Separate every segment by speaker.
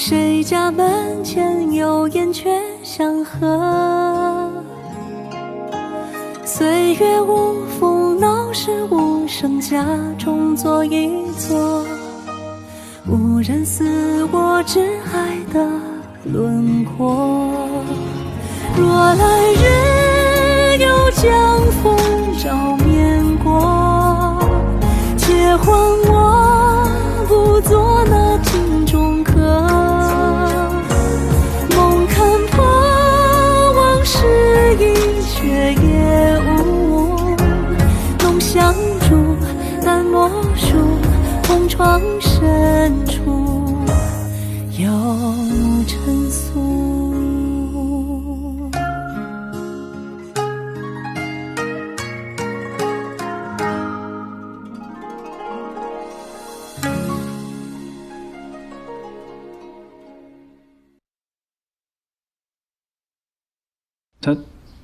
Speaker 1: 谁家门前有燕雀相和？岁月无风闹市无声，家中坐一坐，无人似我挚爱的轮廓。若来日有江风照面过，且还我不做那镜中客。梦看破往事已却也无，浓香烛淡墨书，红窗深处有尘俗。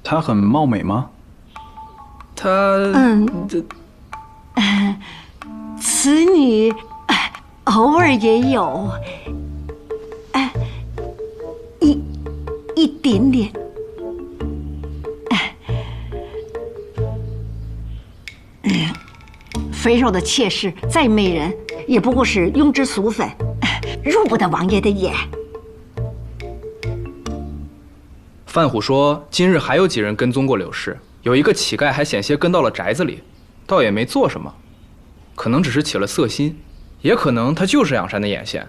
Speaker 2: 她很貌美吗？
Speaker 3: 此女偶尔也有，一点点。肥肉的妾室再媚人，也不过是庸脂俗粉，入不得王爷的眼。
Speaker 4: 范虎说，今日还有几人跟踪过柳氏，有一个乞丐还险些跟到了宅子里，倒也没做什么，可能只是起了色心，也可能他就是养山的眼线。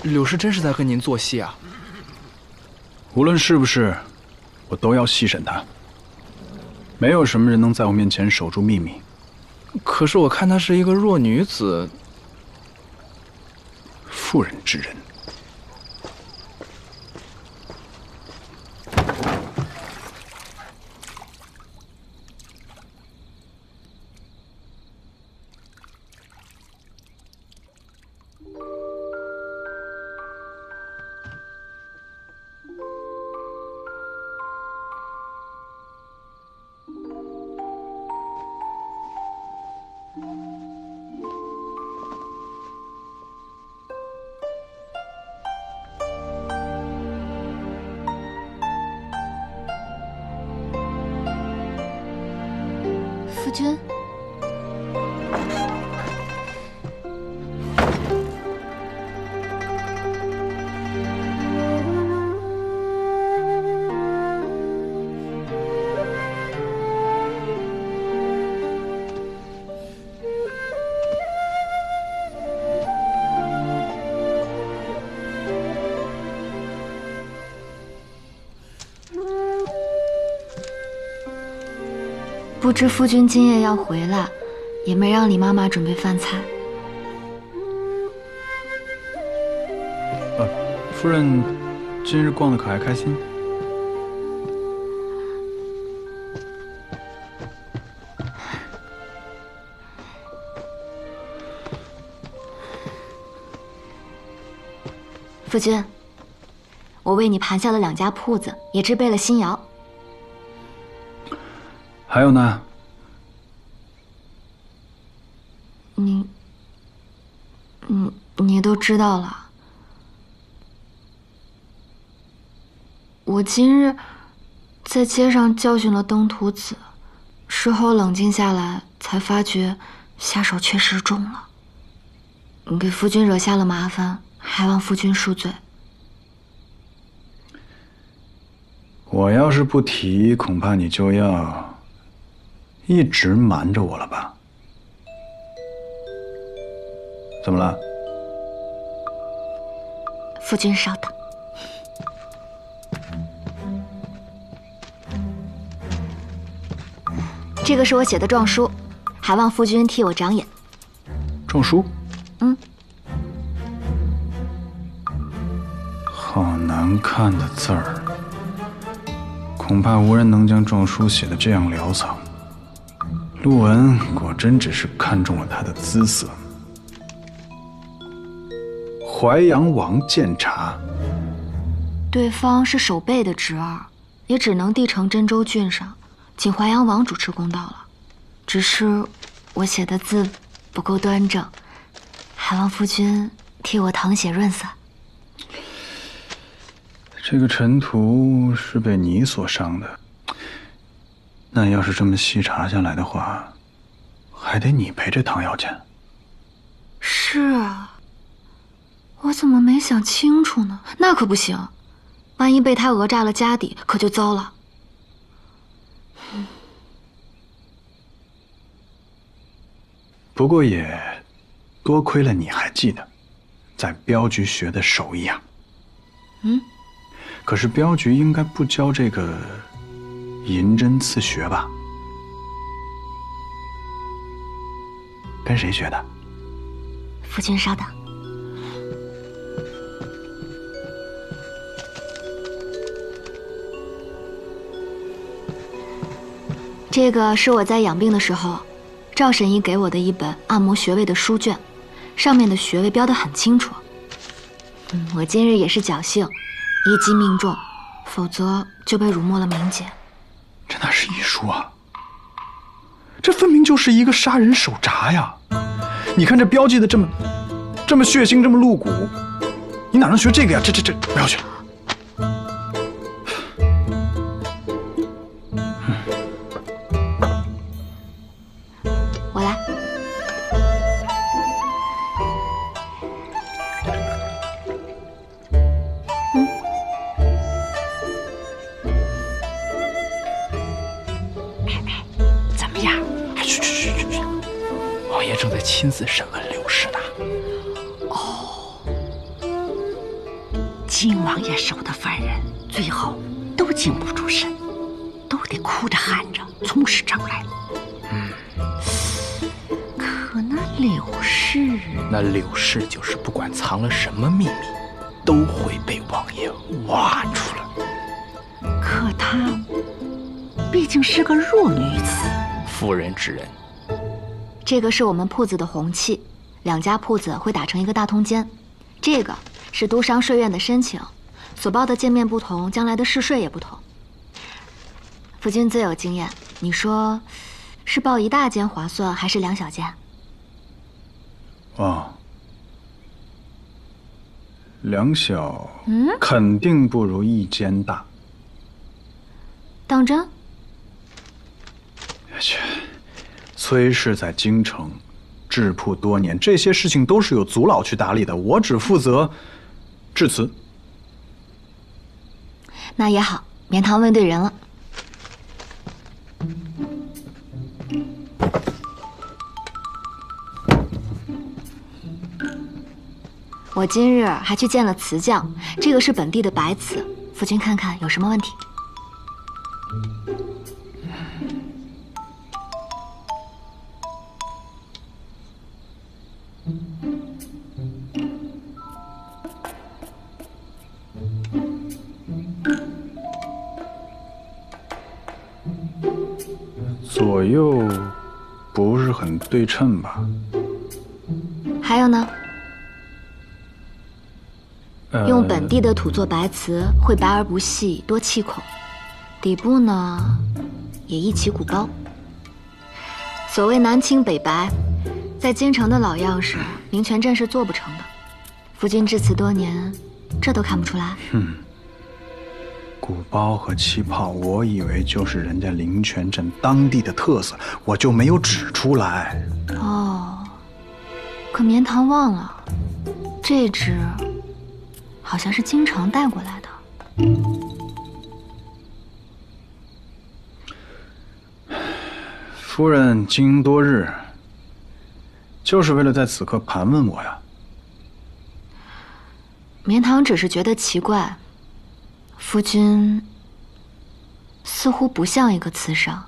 Speaker 4: 柳氏真是在跟您做戏啊？
Speaker 2: 无论是不是，我都要细审她。没有什么人能在我面前守住秘密。
Speaker 4: 可是我看她是一个弱女子，
Speaker 2: 妇人之仁。
Speaker 5: 夫君，不知夫君今夜要回来，也没让李妈妈准备饭菜。
Speaker 2: 夫人今日逛得可还开心？
Speaker 5: 夫君，我为你盘下了2家铺子，也置备了新肴。
Speaker 2: 还有呢？
Speaker 5: 你都知道了。我今日在街上教训了登徒子，事后冷静下来，才发觉下手确实重了，给夫君惹下了麻烦，还望夫君恕罪。
Speaker 2: 我要是不提，恐怕你就要一直瞒着我了吧？怎么了？
Speaker 5: 夫君稍等。这个是我写的状书，还望夫君替我长眼。
Speaker 2: 状书？
Speaker 5: 嗯。
Speaker 2: 好难看的字儿，恐恐怕无人能将状书写得这样潦草。陆文果真只是看中了他的姿色。淮阳王监察，
Speaker 5: 对方是守备的侄儿，也只能递呈真州郡上，请淮阳王主持公道了。只是我写的字不够端正，还望夫君替我誊写润色。
Speaker 2: 这个尘土是被你所伤的，那要是这么细查下来的话，还得你赔这汤药钱。
Speaker 5: 是啊，我怎么没想清楚呢？那可不行，万一被他讹诈了家底，可就糟了。
Speaker 2: 不过也多亏了你还记得，在镖局学的手艺啊。可是镖局应该不教这个银针刺学吧？跟谁学的？
Speaker 5: 夫君稍等。这个是我在养病的时候，赵神医给我的一本按摩穴位的书卷，上面的穴位标得很清楚。我今日也是侥幸，一击命中，否则就被辱没了名节。
Speaker 2: 这哪是医书啊？这分明就是一个杀人手札呀！你看这标记的这么血腥，这么露骨，你哪能学这个呀？这不要学。
Speaker 5: 我来。
Speaker 4: 怎么样？哎，去！王爷正在亲自审问刘氏呢。
Speaker 3: 金王爷守的犯人，最后都经不住审，都得哭着喊着从实招来。可那柳氏
Speaker 4: 就是不管藏了什么秘密，都会被王爷挖出来。
Speaker 3: 可她毕竟是个弱女子。
Speaker 4: 妇人之仁。
Speaker 5: 这个是我们铺子的红器，两家铺子会打成一个大通奸。这个是督商税院的申请，所报的见面不同，将来的试税也不同。夫君最有经验，你说是报一大间划算，还是两小间？
Speaker 2: 哦，两小，肯定不如一间大。
Speaker 5: 当真？
Speaker 2: 切，崔氏在京城质铺多年，这些事情都是有族老去打理的，我只负责致辞。
Speaker 5: 那也好，绵堂问对人了。我今日还去见了瓷匠，这个是本地的白瓷，夫君看看有什么问题？
Speaker 2: 左右不是很对称吧？
Speaker 5: 还有呢？用本地的土做白瓷，会白而不细，多气孔。底部呢，也一起鼓包。所谓南青北白，在京城的老样式，明泉镇是做不成的。夫君制瓷多年，这都看不出来？
Speaker 2: 鼓包和气泡，我以为就是人家灵泉镇当地的特色，我就没有指出来。
Speaker 5: 哦，可绵堂忘了，这只好像是京城带过来的。
Speaker 2: 夫人经营多日，就是为了在此刻盘问我呀。
Speaker 5: 绵堂只是觉得奇怪，夫君似乎不像一个瓷商。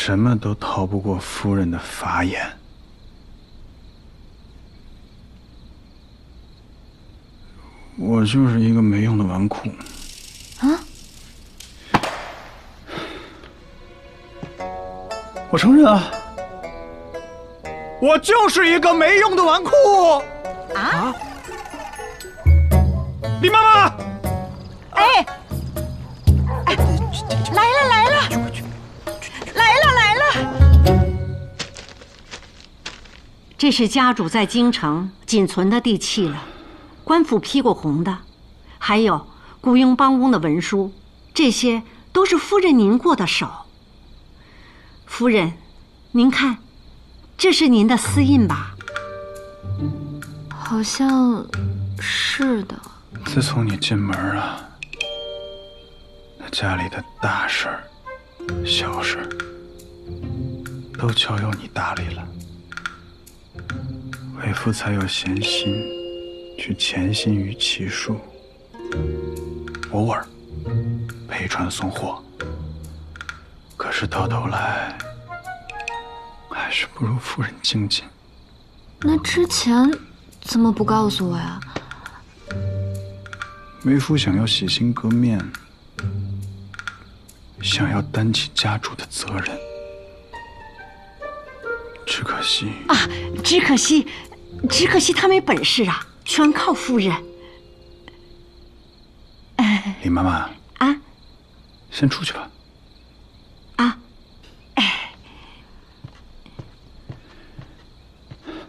Speaker 2: 什么都逃不过夫人的法眼。我就是一个没用的纨绔。
Speaker 5: 啊？
Speaker 2: 我承认啊，我就是一个没用的纨绔。
Speaker 3: 啊？
Speaker 2: 李妈妈，
Speaker 3: 哎，来了来了，来了来了！这是家主在京城仅存的地契了，官府批过红的，还有雇佣帮工的文书，这些都是夫人您过的手。夫人，您看，这是您的私印吧？
Speaker 5: 好像是的。
Speaker 2: 自从你进门啊，那家里的大事儿、小事儿都交由你打理了，为父才有闲心去潜心于骑术，偶尔陪船送货。可是到头来，还是不如夫人精进。
Speaker 5: 那之前怎么不告诉我呀？
Speaker 2: 为夫想要洗心革面，想要担起家主的责任，只可惜
Speaker 3: 啊，只可惜他没本事啊，全靠夫人。
Speaker 2: 李妈妈
Speaker 3: 啊，
Speaker 2: 先出去吧。
Speaker 3: 啊，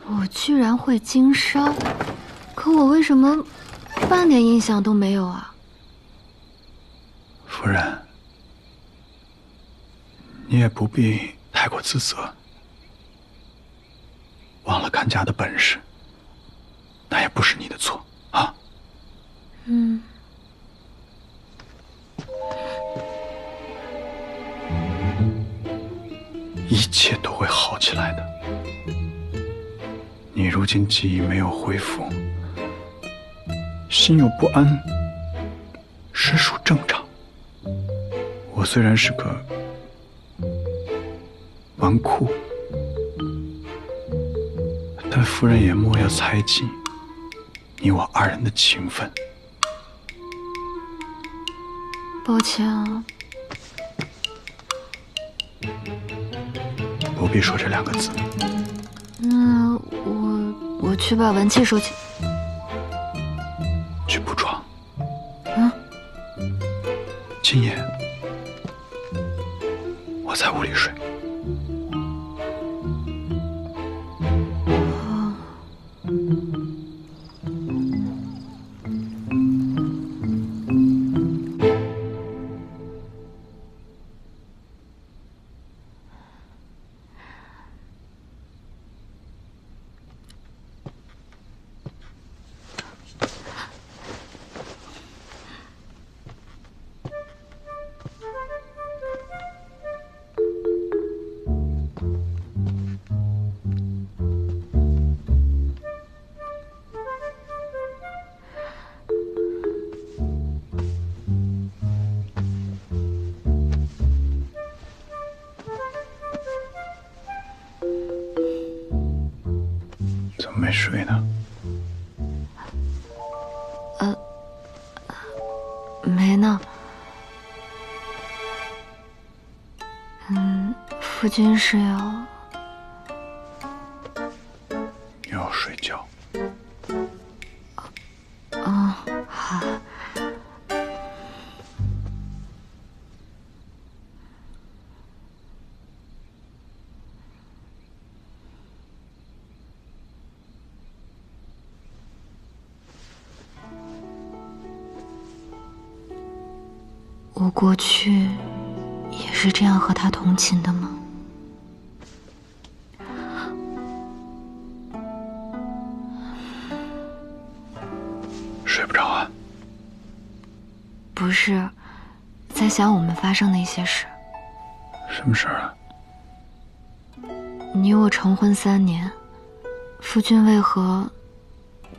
Speaker 5: 我居然会经商，可我为什么半点印象都没有啊？
Speaker 2: 夫人，你也不必太过自责。忘了看家的本事，那也不是你的错啊。
Speaker 5: 嗯。
Speaker 2: 一切都会好起来的。你如今记忆没有恢复，心有不安，实属正常。我虽然是个纨绔，但夫人也莫要猜忌你我二人的情分。
Speaker 5: 抱歉啊。
Speaker 2: 不必说这2个字。
Speaker 5: 那我去把文器收起。
Speaker 2: 去铺床。
Speaker 5: 嗯。
Speaker 2: 今夜我在屋里睡。怎么没睡呢？
Speaker 5: 没呢。夫君是
Speaker 2: 要睡觉。
Speaker 5: 好。我过去也是这样和他同寝的吗？
Speaker 2: 睡不着啊？
Speaker 5: 不是，在想我们发生的一些事。
Speaker 2: 什么事儿啊？
Speaker 5: 你我成婚3年，夫君为何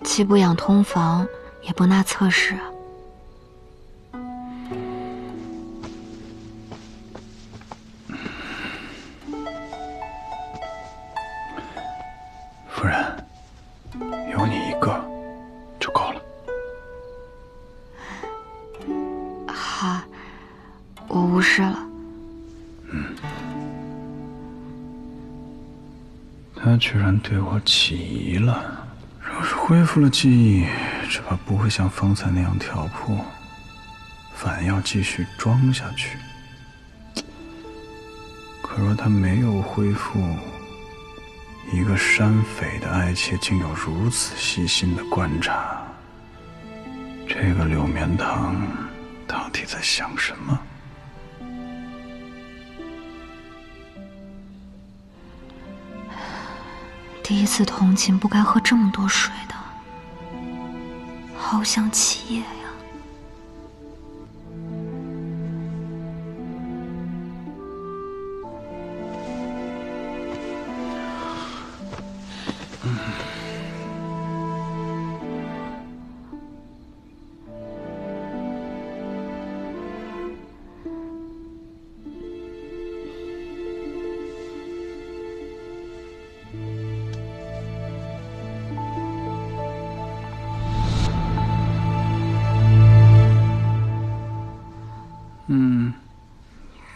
Speaker 5: 既不养通房，也不纳侧室啊？
Speaker 2: 他居然对我起疑了。若是恢复了记忆，只怕不会像方才那样挑破，反要继续装下去。可若他没有恢复，一个山匪的爱妾竟有如此细心的观察，这个柳绵堂到底在想什么？
Speaker 5: 第一次同寝不该喝这么多水的，好想起夜呀。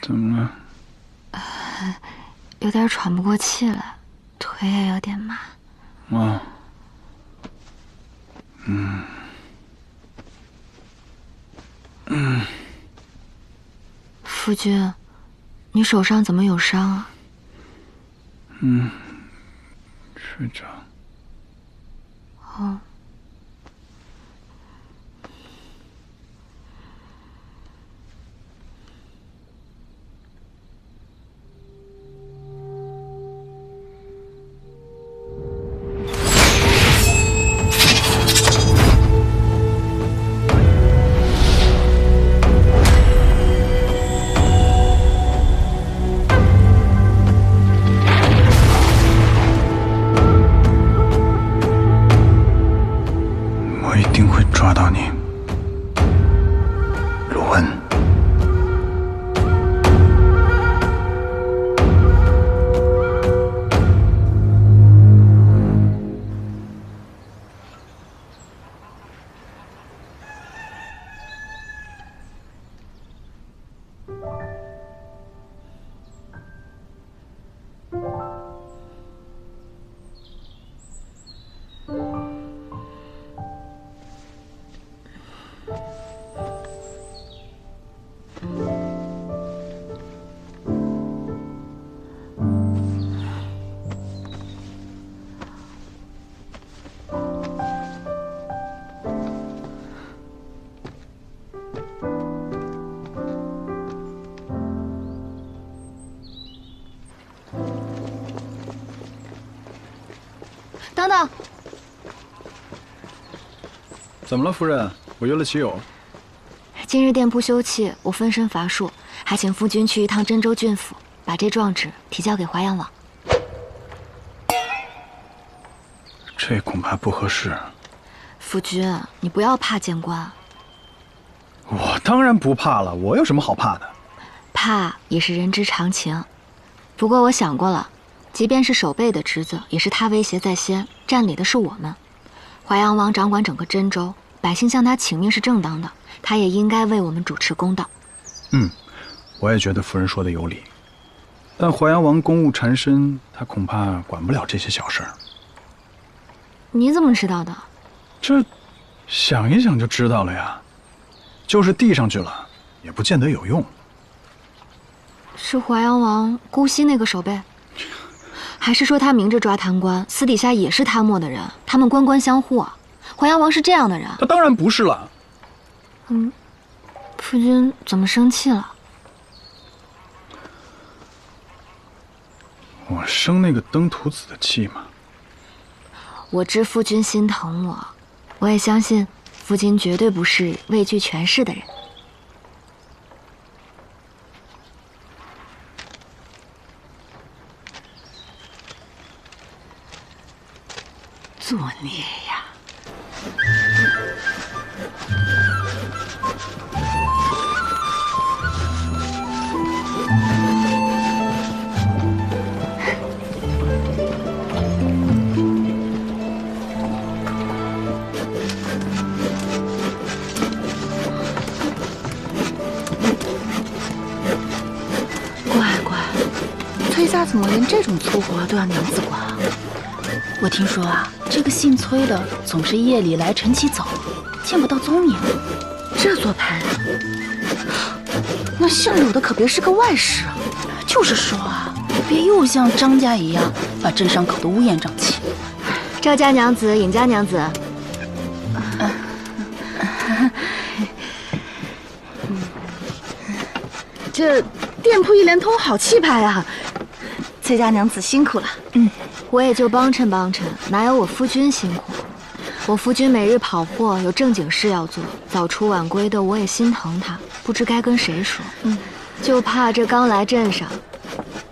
Speaker 2: 怎么了？
Speaker 5: 有点喘不过气来，腿也有点麻。
Speaker 2: 啊，
Speaker 5: 夫君，你手上怎么有伤啊？
Speaker 2: 睡着。
Speaker 5: 哦。
Speaker 2: 我一定会抓到你，陆温。
Speaker 5: 等等，
Speaker 2: 怎么了，夫人？我约了棋友。
Speaker 5: 今日店铺休憩，我分身乏术，还请夫君去一趟真州郡府，把这状纸提交给华阳王。
Speaker 2: 这恐怕不合适。
Speaker 5: 夫君，你不要怕见官。
Speaker 2: 我当然不怕了，我有什么好怕的？
Speaker 5: 怕也是人之常情。不过我想过了，即便是守备的职责，也是他威胁在先，占理的是我们。华阳王掌管整个真州，百姓向他请命是正当的，他也应该为我们主持公道。
Speaker 2: 我也觉得夫人说的有理。但华阳王公务缠身，他恐怕管不了这些小事儿。
Speaker 5: 你怎么知道的？
Speaker 2: 这想一想就知道了呀。就是递上去了，也不见得有用。
Speaker 5: 是华阳王姑息那个守备？还是说他明着抓贪官，私底下也是贪墨的人？他们官官相护啊！华阳王是这样的人？
Speaker 2: 他当然不是了。
Speaker 5: 夫君怎么生气了？
Speaker 2: 我生那个登徒子的气嘛。
Speaker 5: 我知夫君心疼我，我也相信夫君绝对不是畏惧权势的人。
Speaker 3: 作孽呀！
Speaker 6: 乖乖，崔家怎么连这种粗活都要娘子管啊？我听说啊，这个姓崔的总是夜里来晨起走，见不到踪影。这做派的，那姓柳的可别是个外室啊！就是说啊，别又像张家一样把镇上搞得乌烟瘴气。
Speaker 5: 赵家娘子、尹家娘子，
Speaker 6: 这店铺一连通，好气派啊！崔家娘子辛苦了。
Speaker 5: 我也就帮衬帮衬，哪有我夫君辛苦？我夫君每日跑货，有正经事要做，早出晚归的，我也心疼他，不知该跟谁说。就怕这刚来镇上，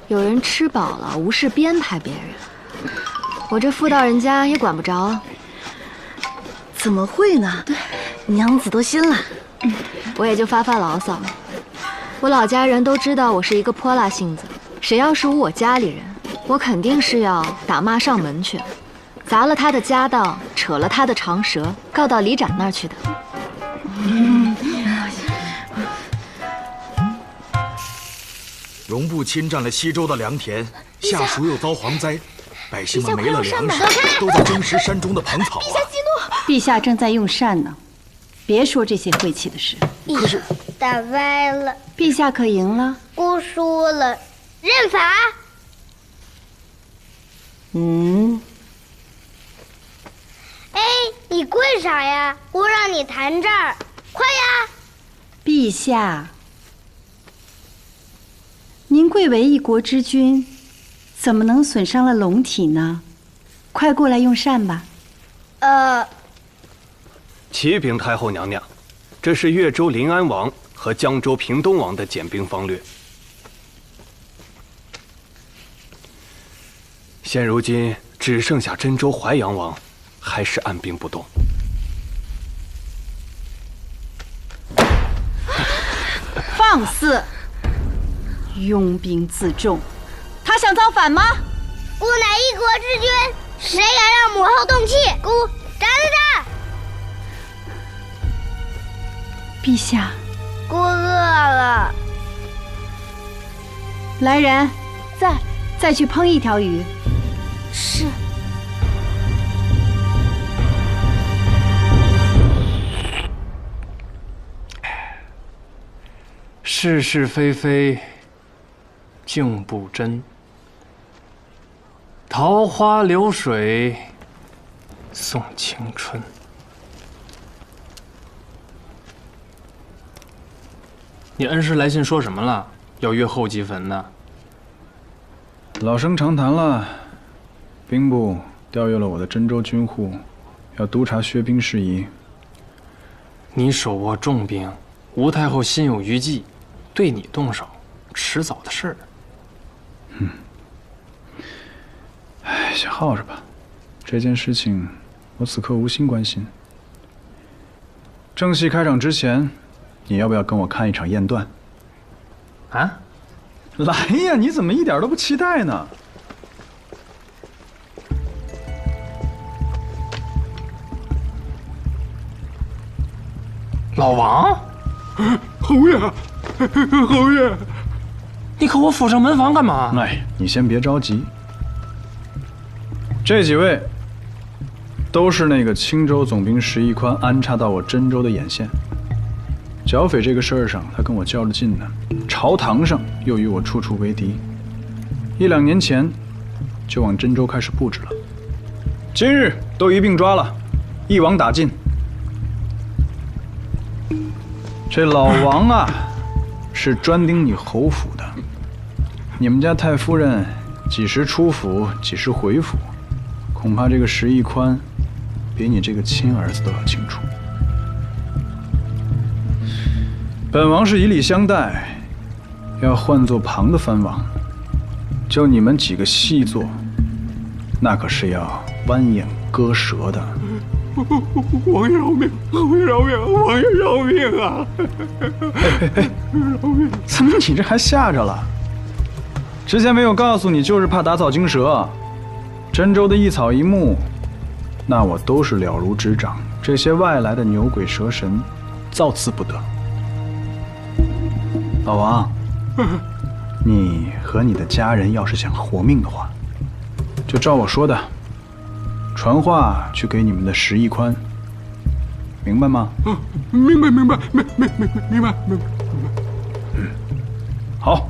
Speaker 5: 有人吃饱了无事编排别人，我这妇道人家也管不着啊。
Speaker 6: 怎么会呢？对，娘子多心了。
Speaker 5: 我也就发发牢骚。我老家人都知道我是一个泼辣性子，谁要是侮我家里人，我肯定是要打骂上门去，砸了他的家当，扯了他的长舌，告到里长那儿去的。
Speaker 7: 荣部侵占了西周的良田，下属又遭蝗灾，百姓们没了粮食，都在争食山中的蓬草啊！
Speaker 8: 陛下正在用膳呢，别说这些晦气的事。
Speaker 7: 可是
Speaker 9: 打败了，
Speaker 8: 陛下可赢了？
Speaker 9: 姑输了，认罚。哎，你跪啥呀？姑让你弹这儿，快呀！
Speaker 8: 陛下，您贵为一国之君，怎么能损伤了龙体呢？快过来用膳吧。
Speaker 10: 启禀太后娘娘，这是越州临安王和江州平东王的减兵方略。现如今只剩下真州淮阳王还是按兵不动。
Speaker 8: 放肆！拥兵自重，他想造反吗？
Speaker 9: 姑乃一国之君，谁敢让母后动气？姑斩了他！
Speaker 8: 陛下，
Speaker 9: 姑饿了。
Speaker 8: 来人，再去烹一条鱼。
Speaker 6: 是。
Speaker 11: 是是非非，竟不真。桃花流水，送青春。你恩师来信说什么了？要约后祭坟呢？
Speaker 2: 老生常谈了，兵部调阅了我的真州军户，要督察削兵事宜。
Speaker 11: 你手握重兵，吴太后心有余悸，对你动手，迟早的事儿。
Speaker 2: 先耗着吧，这件事情我此刻无心关心。正戏开场之前，你要不要跟我看一场验断？
Speaker 11: 啊？
Speaker 2: 来呀！你怎么一点都不期待呢？
Speaker 11: 老王，
Speaker 7: 侯爷，侯爷，
Speaker 11: 你可我府上门房干嘛？
Speaker 2: 哎，你先别着急。这几位都是那个青州总兵石一宽安插到我真州的眼线。剿匪这个事儿上，他跟我较着劲呢；朝堂上又与我处处为敌。1-2年前就往真州开始布置了，今日都一并抓了，一网打尽。这老王啊，是专盯你侯府的。你们家太夫人几时出府，几时回府，恐怕这个石一宽比你这个亲儿子都要清楚。本王是以礼相待，要换作旁的藩王，就你们几个细作，那可是要剜眼割舌的。
Speaker 7: 王爷饶命！王爷饶命！王爷饶命啊！
Speaker 2: 饶命！怎么你这还吓着了？之前没有告诉你，就是怕打草惊蛇。真州的一草一木，那我都是了如指掌。这些外来的牛鬼蛇神，造次不得。老王，你和你的家人要是想活命的话，就照我说的，传话去给你们的石一宽，明白吗？
Speaker 10: 明白，明白。
Speaker 2: 好。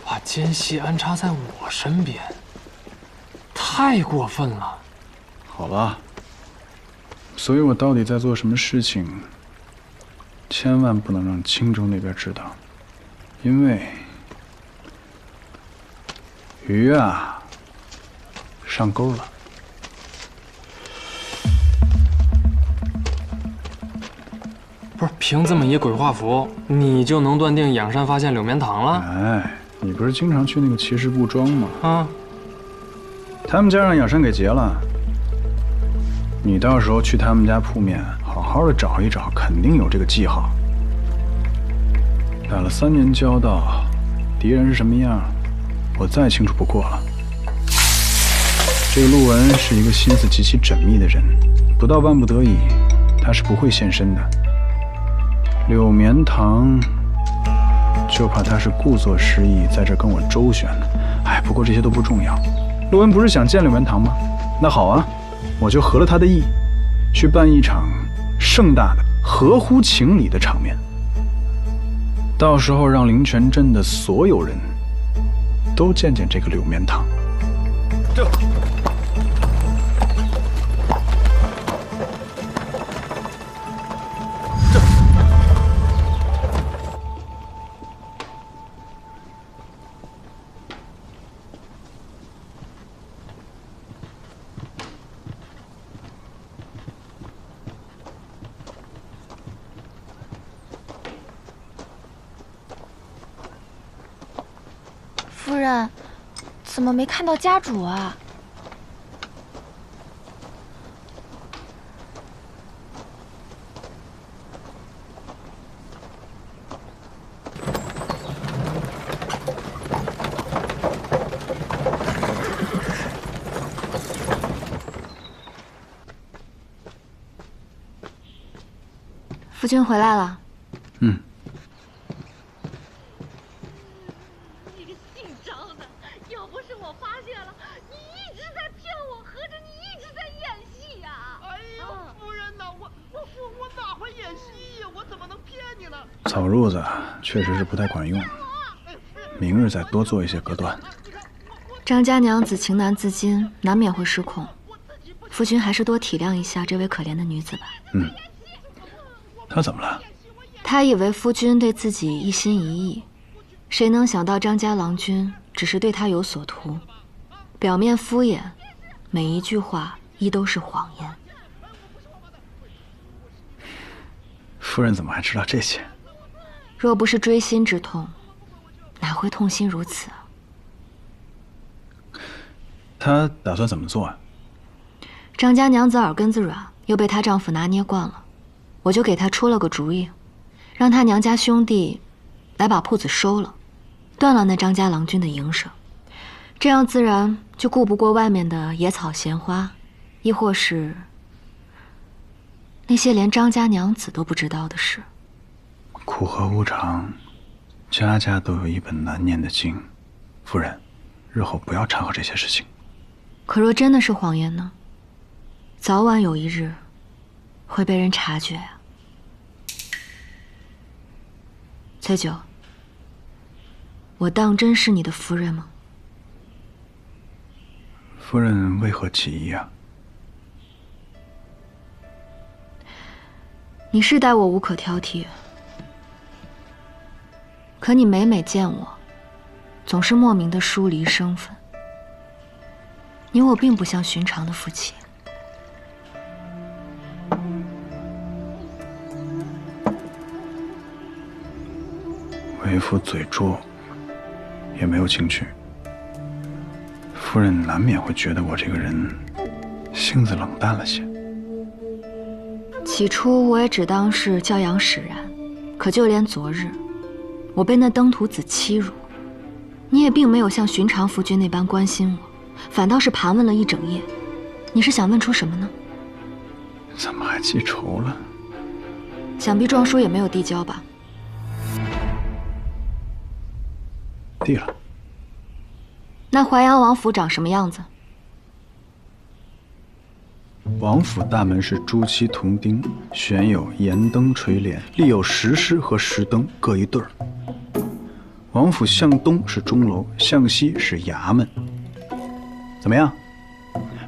Speaker 11: 把奸细安插在我身边，太过分了。
Speaker 2: 好了，所以我到底在做什么事情，千万不能让青州那边知道，因为鱼啊上钩了。
Speaker 11: 不是凭这么一鬼画符，你就能断定仰山发现柳绵堂了？
Speaker 2: 哎，你不是经常去那个骑士布庄吗？
Speaker 11: 啊，
Speaker 2: 他们家让仰山给劫了。你到时候去他们家铺面，好好的找一找，肯定有这个记号。打了3年交道，敌人是什么样，我再清楚不过了。这个陆文是一个心思极其缜密的人，不到万不得已，他是不会现身的。柳绵堂，就怕他是故作失忆，在这跟我周旋呢。哎，不过这些都不重要。陆文不是想见柳绵堂吗？那好啊，我就合了他的意，去办一场盛大的、合乎情理的场面。到时候让灵泉镇的所有人都见见这个柳绵堂。
Speaker 10: 这。
Speaker 6: 夫人，怎么没看到家主啊？
Speaker 5: 夫君回来了。
Speaker 2: 嗯。草褥子确实是不太管用，明日再多做一些隔断。
Speaker 5: 张家娘子情难自禁，难免会失控。夫君还是多体谅一下这位可怜的女子吧。
Speaker 2: 嗯，她怎么了？
Speaker 5: 她以为夫君对自己一心一意，谁能想到张家郎君只是对她有所图，表面敷衍，每一句话亦都是谎言。
Speaker 2: 夫人怎么还知道这些？
Speaker 5: 若不是锥心之痛，哪会痛心如此啊？
Speaker 2: 她打算怎么做啊？
Speaker 5: 张家娘子耳根子软，又被她丈夫拿捏惯了，我就给她出了个主意，让她娘家兄弟来把铺子收了，断了那张家郎君的营生，这样自然就顾不过外面的野草闲花，亦或是那些连张家娘子都不知道的事。
Speaker 2: 苦和无常，家家都有一本难念的经。夫人，日后不要掺和这些事情。
Speaker 5: 可若真的是谎言呢？早晚有一日会被人察觉啊。翠九，我当真是你的夫人吗？
Speaker 2: 夫人为何起疑啊？
Speaker 5: 你是待我无可挑剔，可你每每见我，总是莫名的疏离身份。你我并不像寻常的夫妻。
Speaker 2: 为夫嘴拙，也没有情趣。夫人难免会觉得我这个人性子冷淡了些。
Speaker 5: 起初我也只当是教养使然，可就连昨日，我被那登徒子欺辱，你也并没有像寻常夫君那般关心我，反倒是盘问了一整夜。你是想问出什么呢？
Speaker 2: 怎么还记仇了？
Speaker 5: 想必状书也没有递交吧？
Speaker 2: 递了。
Speaker 5: 那淮阳王府长什么样子？
Speaker 2: 王府大门是朱漆铜钉，悬有盐灯垂帘，立有石狮和石灯各一对儿。王府向东是钟楼，向西是衙门。怎么样？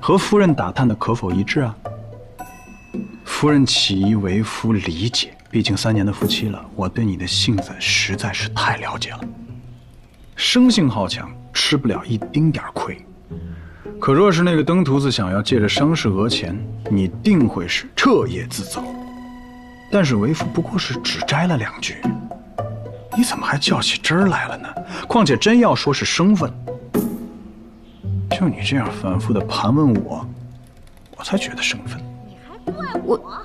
Speaker 2: 和夫人打探的可否一致啊？夫人起疑为夫理解，毕竟3年的夫妻了，我对你的性子实在是太了解了。生性好强，吃不了一丁点亏。可若是那个登徒子想要借着伤势讹钱，你定会是彻夜自走。但是为夫不过是只摘了2句，你怎么还较起真儿来了呢？况且真要说是生分，就你这样反复的盘问我，我才觉得生分。
Speaker 12: 你还怪我啊？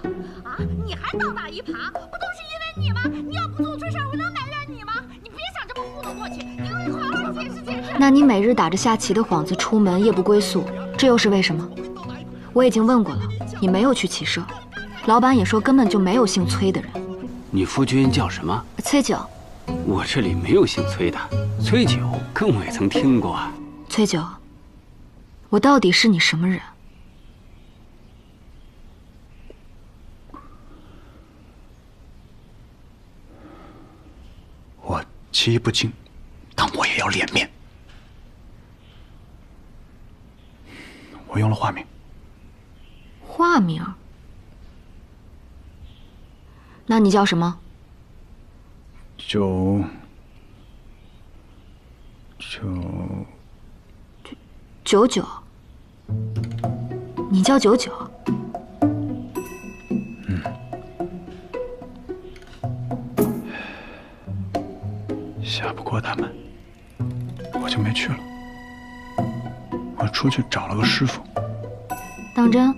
Speaker 12: 你还倒打一耙，不都是因为你吗？你要不做错事，我能埋怨你吗？你别想这么糊弄过去，你给我好好解释解释。
Speaker 5: 那你每日打着下棋的幌子出门，夜不归宿，这又是为什么？我已经问过了，你没有去棋社，老板也说根本就没有姓崔的人。
Speaker 13: 你夫君叫什么？
Speaker 5: 崔九。
Speaker 13: 我这里没有姓崔的，崔九跟我也曾听过。
Speaker 5: 崔九，我到底是你什么人？
Speaker 2: 我棋艺不精，但我也要脸面。我用了化名。
Speaker 5: 化名？那你叫什么？九九，你叫九九？
Speaker 2: 下不过他们，我就没去了。我出去找了个师傅。
Speaker 5: 当真？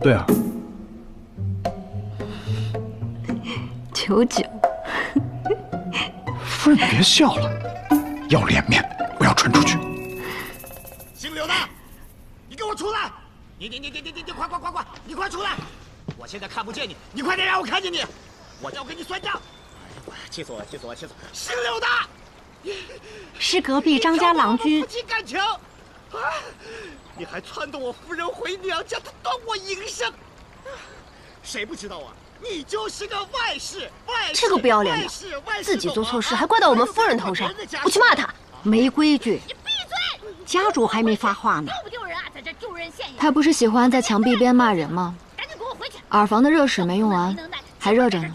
Speaker 2: 对啊。
Speaker 5: 九九，
Speaker 2: 夫人别笑了，要脸面，我要传出去。
Speaker 7: 姓柳的，你给我出来！你快，你快出来！我现在看不见你，你快点让我看见你，我要跟你算账！哎呀，气死我了！姓柳的，
Speaker 3: 是隔壁张家郎君。
Speaker 7: 夫妻感情，啊！你还撺掇我夫人回娘家，他断我营生，谁不知道啊？你就是个外室，
Speaker 6: 这个不要脸的，自己做错事还怪到我们夫人头上，我去骂他。
Speaker 3: 没规矩！
Speaker 12: 你闭嘴！
Speaker 3: 家主还没发话呢。
Speaker 12: 丢不丢人啊？在这丢人现眼！
Speaker 5: 他不是喜欢在墙壁边骂人吗？
Speaker 12: 赶紧给我回去！
Speaker 5: 耳房的热水没用完，还热着呢。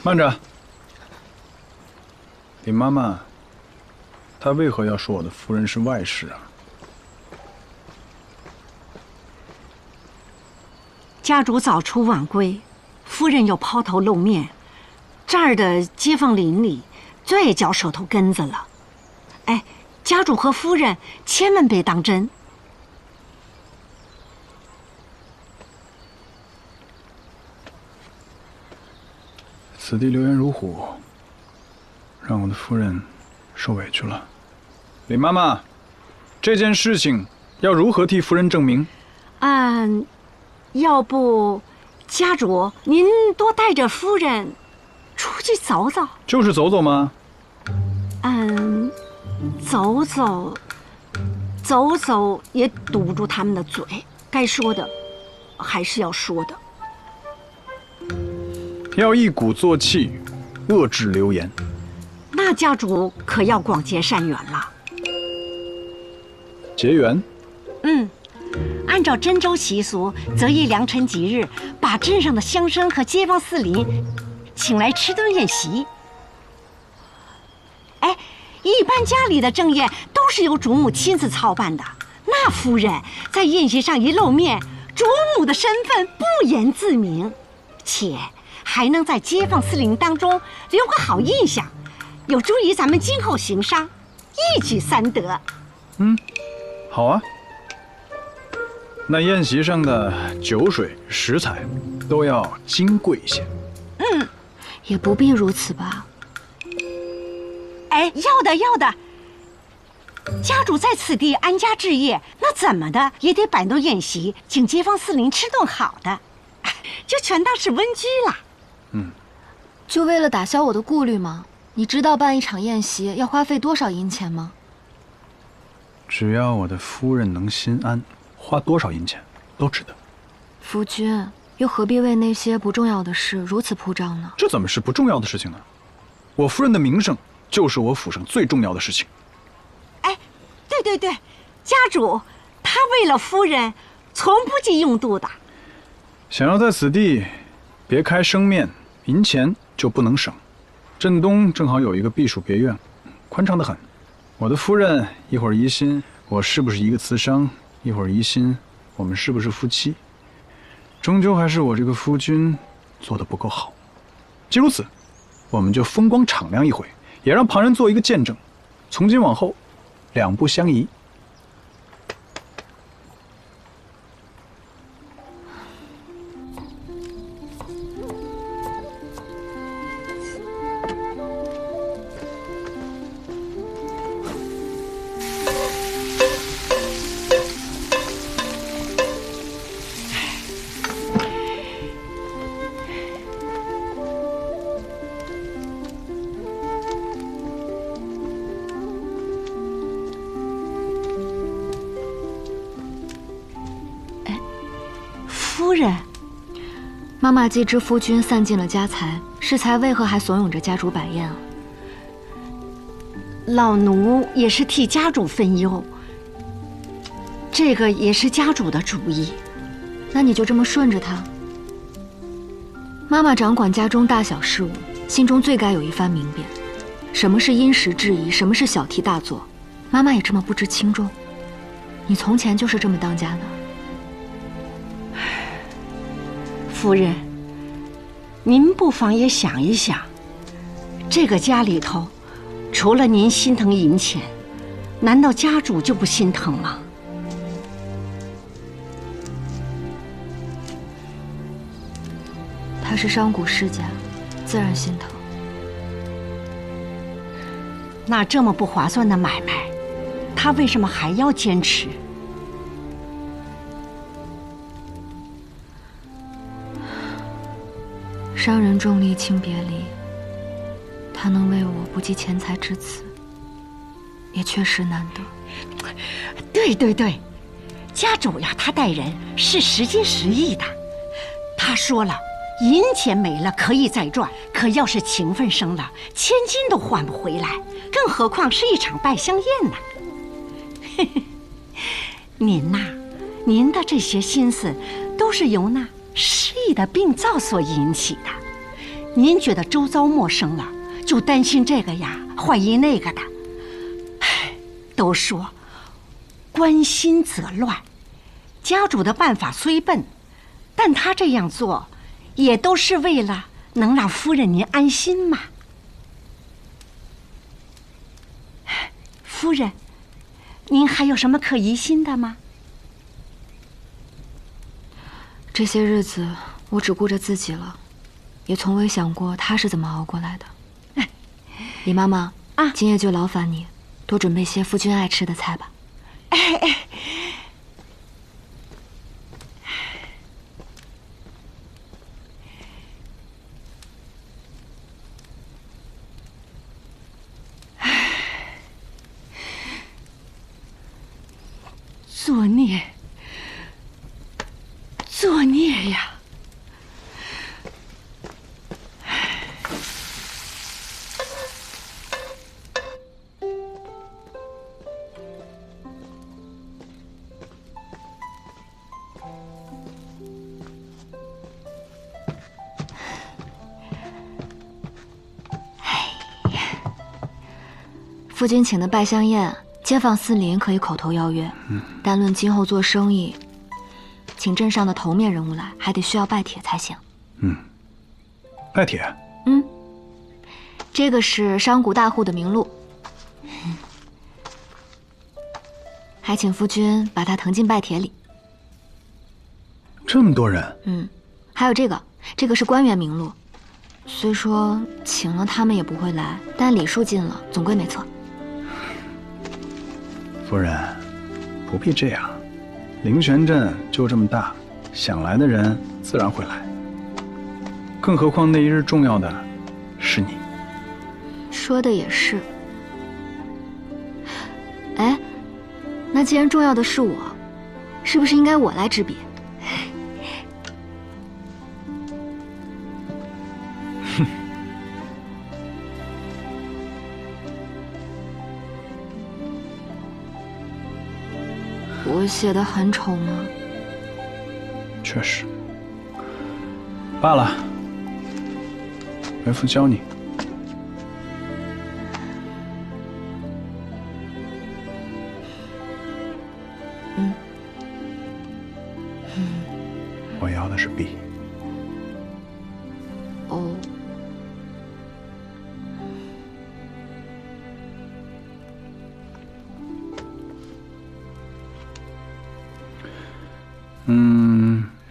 Speaker 2: 慢着，李妈妈，她为何要说我的夫人是外室啊？
Speaker 3: 家主早出晚归，夫人又抛头露面，这儿的街坊邻里最嚼舌头根子了。哎，家主和夫人千万别当真。
Speaker 2: 此地流言如虎，让我的夫人受委屈了。李妈妈，这件事情要如何替夫人证明？
Speaker 3: 要不，家主您多带着夫人出去走走。
Speaker 2: 就是走走吗？
Speaker 3: 走走也堵不住他们的嘴，该说的还是要说的。
Speaker 2: 要一鼓作气，遏制流言。
Speaker 3: 那家主可要广结善缘了。
Speaker 2: 结缘？
Speaker 3: 按照真州习俗，择一良辰吉日，把镇上的乡绅和街坊四邻请来吃顿宴席。哎，一般家里的正宴都是由主母亲自操办的，那夫人在宴席上一露面，主母的身份不言自明，且还能在街坊四邻当中留个好印象，有助于咱们今后行商，一举三得。
Speaker 2: 好啊。那宴席上的酒水食材都要金贵些。
Speaker 5: 也不必如此吧。
Speaker 3: 哎，要的。家主在此地安家置业，那怎么的也得摆弄宴席，请街坊四邻吃顿好的。就全当是温居了。
Speaker 5: 就为了打消我的顾虑吗？你知道办一场宴席要花费多少银钱吗？
Speaker 2: 只要我的夫人能心安，花多少银钱都值得。
Speaker 5: 夫君，又何必为那些不重要的事如此铺张呢？
Speaker 2: 这怎么是不重要的事情呢？我夫人的名声就是我府上最重要的事情。
Speaker 3: 哎，对，家主他为了夫人，从不计用度的。
Speaker 2: 想要在此地别开生面，银钱就不能省。镇东正好有一个避暑别院，宽敞得很。我的夫人一会儿疑心我是不是一个慈商，一会儿疑心我们是不是夫妻，终究还是我这个夫君做得不够好。既如此，我们就风光敞亮一回，也让旁人做一个见证。从今往后，两不相宜。
Speaker 3: 夫人，
Speaker 5: 妈妈既知夫君散尽了家财，适才为何还怂恿着家主摆宴啊？
Speaker 3: 老奴也是替家主分忧，这个也是家主的主意。
Speaker 5: 那你就这么顺着他。妈妈掌管家中大小事务，心中最该有一番明辨，什么是因时制宜，什么是小题大做，妈妈也这么不知轻重。你从前就是这么当家的。
Speaker 3: 夫人，您不妨也想一想，这个家里头，除了您心疼银钱，难道家主就不心疼吗？
Speaker 5: 他是商贾世家，自然心疼。
Speaker 3: 那这么不划算的买卖，他为什么还要坚持？
Speaker 5: 商人重利轻别离，他能为我不计钱财至此，也确实难得。
Speaker 3: 对，家主呀，他待人是实心实意的。他说了，银钱没了可以再赚，可要是情分生了，千金都换不回来，更何况是一场拜香宴呢？您呐，您的这些心思都是由那失意的病灶所引起的。您觉得周遭陌生了，就担心这个呀，怀疑那个的。都说关心则乱，家主的办法虽笨，但他这样做也都是为了能让夫人您安心嘛。夫人，您还有什么可疑心的吗？
Speaker 5: 这些日子我只顾着自己了，也从未想过他是怎么熬过来的。李妈妈啊，今夜就劳烦你多准备些夫君爱吃的菜吧。
Speaker 3: 作孽呀！
Speaker 5: 夫君请的拜香宴，街坊四邻可以口头邀约，但论今后做生意，请镇上的头面人物来，还得需要拜帖才行。
Speaker 2: 拜帖？
Speaker 5: 这个是商贾大户的名录，还请夫君把它誊进拜帖里。
Speaker 2: 这么多人？
Speaker 5: 还有这个是官员名录，虽说请了他们也不会来，但礼数尽了，总归没错。
Speaker 2: 夫人，不必这样。灵泉镇就这么大，想来的人自然会来。更何况那一日重要的是你。
Speaker 5: 说的也是。哎，那既然重要的是我，是不是应该我来执笔？
Speaker 2: 哼。
Speaker 5: 我写的很丑吗？
Speaker 2: 确实。罢了，为父教你。我要的是笔。
Speaker 5: 哦。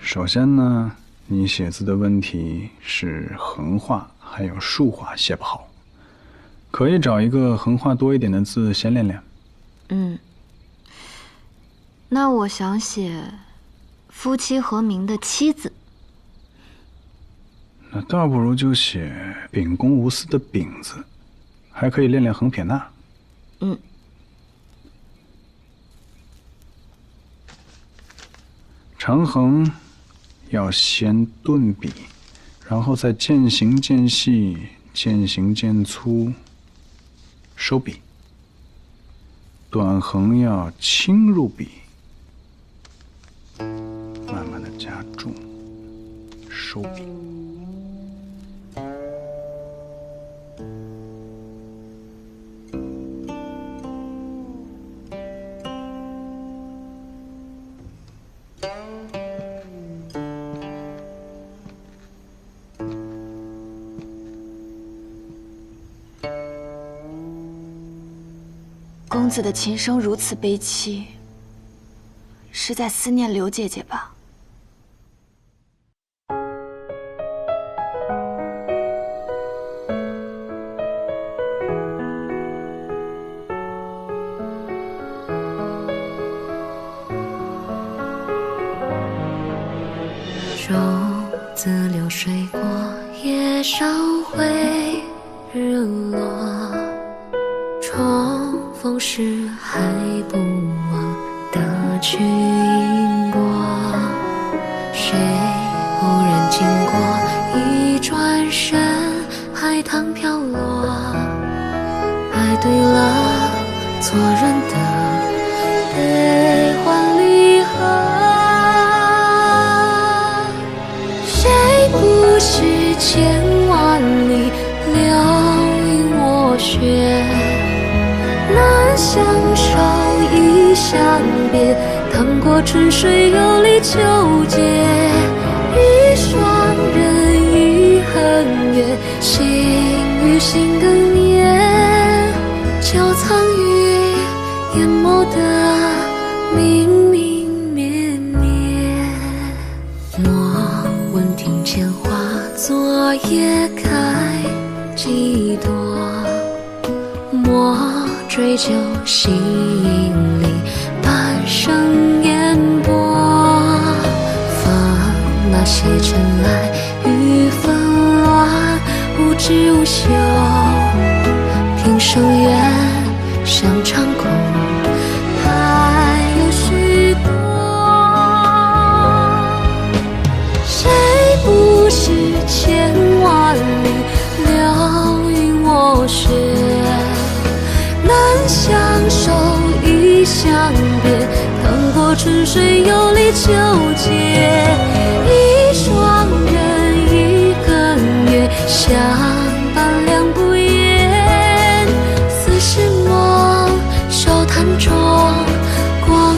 Speaker 2: 首先呢，你写字的问题是横画还有竖画写不好，可以找一个横画多一点的字先练练。
Speaker 5: 那我想写夫妻和鸣的妻字。
Speaker 2: 那倒不如就写秉公无私的秉字，还可以练练横撇捺。长横要先顿笔，然后再渐行渐细、渐行渐粗收笔。短横要轻入笔，慢慢的加重收笔。
Speaker 6: 公子的琴声如此悲凄，是在思念刘姐姐吧？
Speaker 14: 舟自流水过，夜稍回日落。重逢时还不忘得去因果。谁偶然经过，一转身海棠飘落。爱对了错人的悲欢离合。谁不是千万里流云我雪，难相守亦相别，趟过春水游历秋节。一双人一横月，心与心更念，交藏于眼眸的明明灭灭。莫问庭前花，昨夜开几朵。莫追究心里半生烟波。放那些尘埃与纷乱，无知无休。平生缘像长空，还有许多。谁不是千万里流云我雪，难相守亦相别，趟过春水游历秋节。一双人一更月，相伴两不言。似是梦，手潭中光